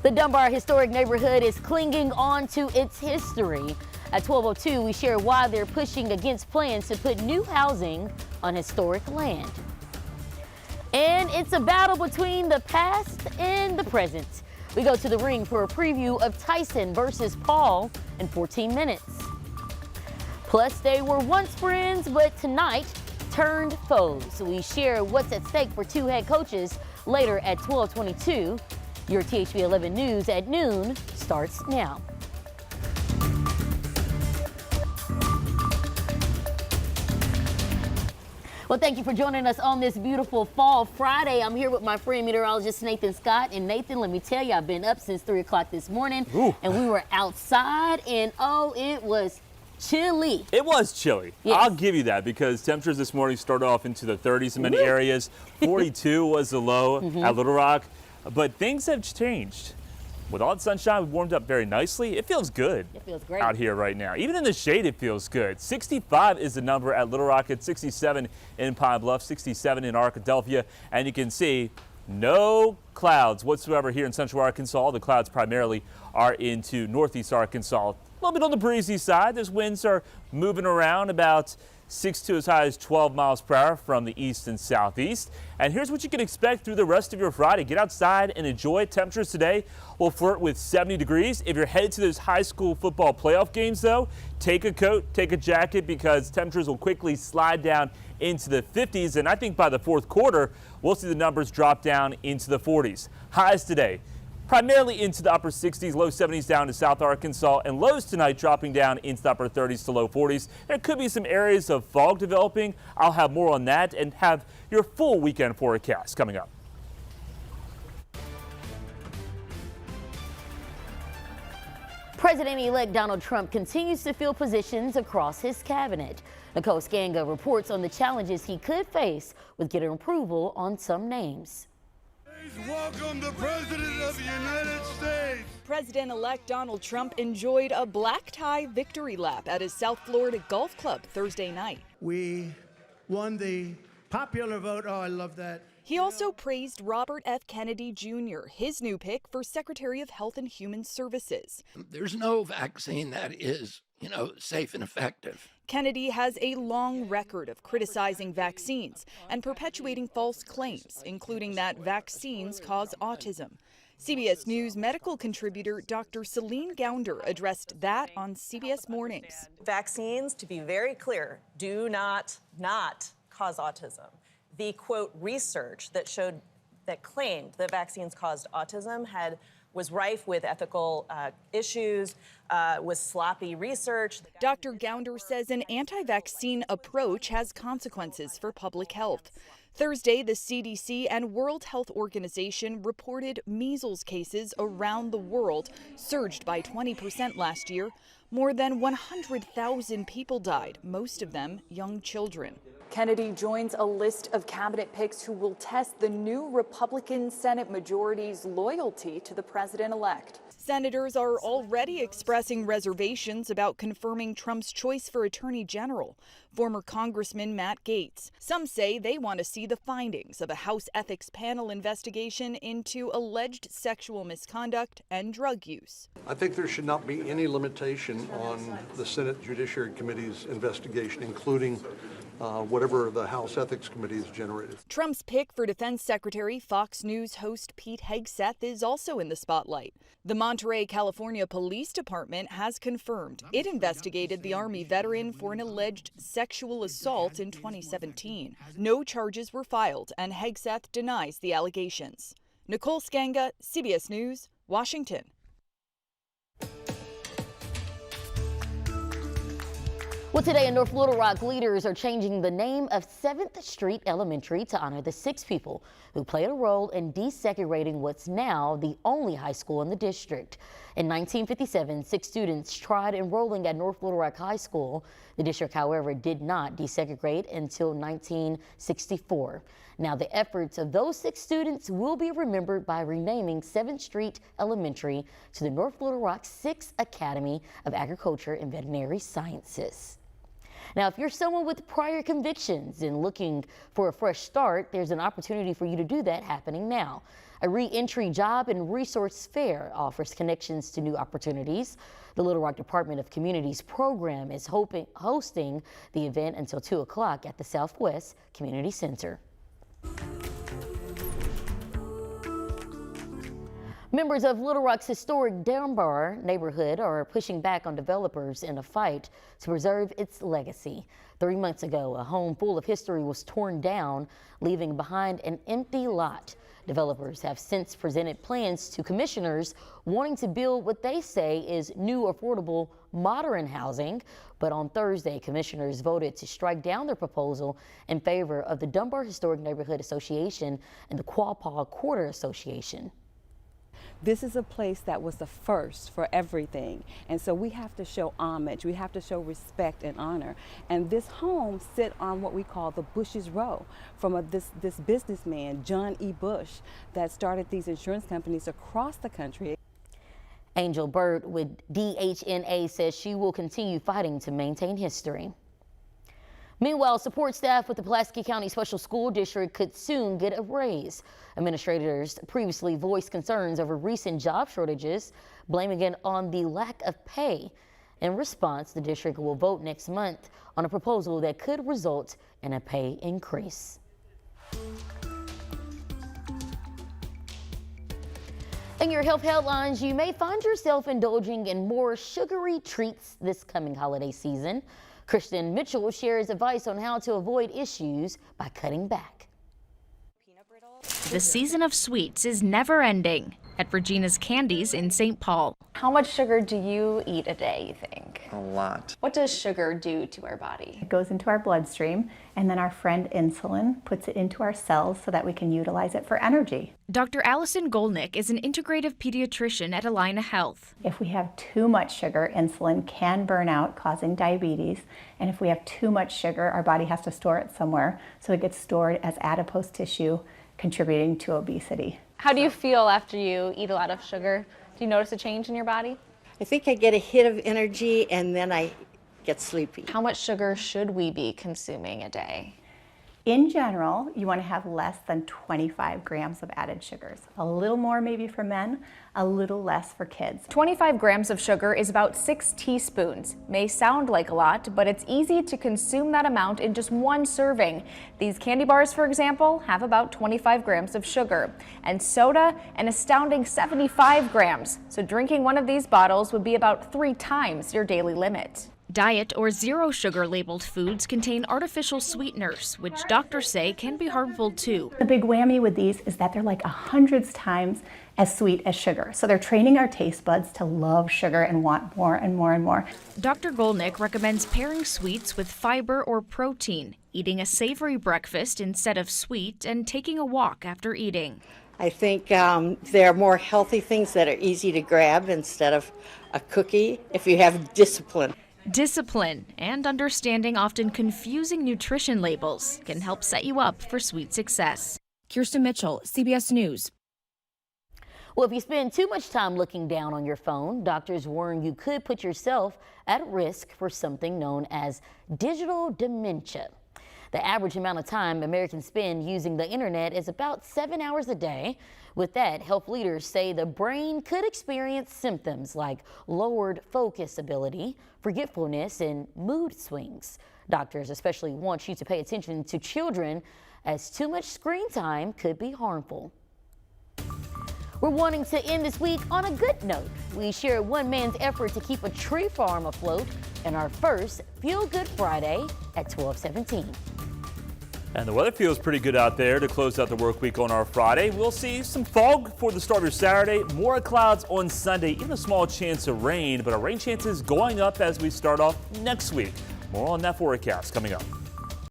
The Dunbar Historic Neighborhood is clinging on to its history. At 12:02, we share why they're pushing against plans to put new housing on historic land. And it's a battle between the past and the present. We go to the ring for a preview of Tyson versus Paul in 14 minutes. Plus, they were once friends, but tonight turned foes. We share what's at stake for two head coaches later at 12:22. Your THB 11 News at noon starts now. Well, thank you for joining us on this beautiful fall Friday. I'm here with my friend meteorologist Nathan Scott. And Nathan, let me tell you, I've been up since 3 o'clock this morning. Ooh. And we were outside, and oh, it was chilly. It was chilly. Yes. I'll give you that, because temperatures this morning started off into the 30s in many areas. 42 was the low at Little Rock. But things have changed. With all the sunshine, we warmed up very nicely. It feels good. It feels great out here right now. Even in the shade, it feels good. 65 is the number at Little Rock. It's 67 in Pine Bluff, 67 in Arkadelphia. And you can see no clouds whatsoever here in central Arkansas. All the clouds primarily are into northeast Arkansas. A little bit on the breezy side. Those winds are moving around about 6 to as high as 12 miles per hour from the east and southeast. And here's what you can expect through the rest of your Friday. Get outside and enjoy. Temperatures today will flirt with 70 degrees. If you're headed to those high school football playoff games, though, take a coat, take a jacket, because temperatures will quickly slide down into the 50s. And I think by the fourth quarter, we'll see the numbers drop down into the 40s. Highs today, primarily into the upper 60s, low 70s down to South Arkansas, and lows tonight dropping down into the upper 30s to low 40s. There could be some areas of fog developing. I'll have more on that and have your full weekend forecast coming up. President-elect Donald Trump continues to fill positions across his cabinet. Nicole Skanga reports on the challenges he could face with getting approval on some names. Welcome the President of the United States. President-elect Donald Trump enjoyed a black tie victory lap at his South Florida golf club Thursday night. We won the popular vote. Oh, I love that. He also praised Robert F. Kennedy Jr., his new pick for Secretary of Health and Human Services. There's no vaccine that is, safe and effective. Kennedy has a long record of criticizing vaccines and perpetuating false claims, including that vaccines cause autism. CBS News medical contributor Dr. Celine Gounder addressed that on CBS Mornings. Vaccines, to be very clear, do not cause autism. The, quote, research that claimed that vaccines caused autism was rife with ethical issues, was sloppy research. Dr. Gounder says an anti-vaccine approach has consequences for public health. Thursday, the CDC and World Health Organization reported measles cases around the world surged by 20% last year. More than 100,000 people died, most of them young children. Kennedy joins a list of cabinet picks who will test the new Republican Senate majority's loyalty to the president-elect. Senators are already expressing reservations about confirming Trump's choice for Attorney General, former Congressman Matt Gaetz. Some say they want to see the findings of a House Ethics Panel investigation into alleged sexual misconduct and drug use. I think there should not be any limitation on the Senate Judiciary Committee's investigation, including whatever the House Ethics Committee has generated. Trump's pick for Defense Secretary, Fox News host Pete Hegseth, is also in the spotlight. The Monterey, California Police Department has confirmed it investigated the Army veteran for an alleged sexual assault in 2017. No charges were filed, and Hegseth denies the allegations. Nicole Skanga, CBS News, Washington. Well, today in North Little Rock, leaders are changing the name of 7th Street Elementary to honor the 6 people who played a role in desegregating what's now the only high school in the district. In 1957, 6 students tried enrolling at North Little Rock High School. The district, however, did not desegregate until 1964. Now, the efforts of those 6 students will be remembered by renaming 7th Street Elementary to the North Little Rock 6th Academy of Agriculture and Veterinary Sciences. Now, if you're someone with prior convictions and looking for a fresh start, there's an opportunity for you to do that happening now. A re-entry job and resource fair offers connections to new opportunities. The Little Rock Department of Communities program is hosting the event until 2 o'clock at the Southwest Community Center. Members of Little Rock's historic Dunbar neighborhood are pushing back on developers in a fight to preserve its legacy. 3 months ago, a home full of history was torn down, leaving behind an empty lot. Developers have since presented plans to commissioners wanting to build what they say is new, affordable, modern housing. But on Thursday, commissioners voted to strike down their proposal in favor of the Dunbar Historic Neighborhood Association and the Quapaw Quarter Association. This is a place that was the first for everything, and so we have to show homage, we have to show respect and honor. And this home sit on what we call the Bush's Row from this businessman, John E. Bush, that started these insurance companies across the country. Angel Burt with DHNA says she will continue fighting to maintain history. Meanwhile, support staff with the Pulaski County Special School District could soon get a raise. Administrators previously voiced concerns over recent job shortages, blaming it on the lack of pay. In response, the district will vote next month on a proposal that could result in a pay increase. In your health headlines, you may find yourself indulging in more sugary treats this coming holiday season. Kristen Mitchell shares advice on how to avoid issues by cutting back. The season of sweets is never ending at Regina's Candies in St. Paul. How much sugar do you eat a day, you think? A lot. What does sugar do to our body? It goes into our bloodstream, and then our friend insulin puts it into our cells so that we can utilize it for energy. Dr. Allison Golnick is an integrative pediatrician at Allina Health. If we have too much sugar, insulin can burn out, causing diabetes. And if we have too much sugar, our body has to store it somewhere, so it gets stored as adipose tissue, contributing to obesity. How do you feel after you eat a lot of sugar? Do you notice a change in your body? I think I get a hit of energy and then I get sleepy. How much sugar should we be consuming a day? In general, you want to have less than 25 grams of added sugars. A little more maybe for men, a little less for kids. 25 grams of sugar is about 6 teaspoons. May sound like a lot, but it's easy to consume that amount in just one serving. These candy bars, for example, have about 25 grams of sugar. And soda, an astounding 75 grams. So drinking one of these bottles would be about 3 times your daily limit. Diet or zero sugar labeled foods contain artificial sweeteners, which doctors say can be harmful too. The big whammy with these is that they're like 100 times as sweet as sugar. So they're training our taste buds to love sugar and want more and more and more. Dr. Golnick recommends pairing sweets with fiber or protein, eating a savory breakfast instead of sweet, and taking a walk after eating. I think there are more healthy things that are easy to grab instead of a cookie if you have discipline. Discipline and understanding often confusing nutrition labels can help set you up for sweet success. Kirsten Mitchell, CBS News. Well, if you spend too much time looking down on your phone, doctors warn you could put yourself at risk for something known as digital dementia. The average amount of time Americans spend using the internet is about 7 hours a day. With that, health leaders say the brain could experience symptoms like lowered focus ability, forgetfulness, and mood swings. Doctors especially want you to pay attention to children, as too much screen time could be harmful. We're wanting to end this week on a good note. We share one man's effort to keep a tree farm afloat in our first Feel Good Friday at 12:17. And the weather feels pretty good out there to close out the work week on our Friday. We'll see some fog for the start of your Saturday, more clouds on Sunday, even a small chance of rain, but our rain chances going up as we start off next week. More on that forecast coming up.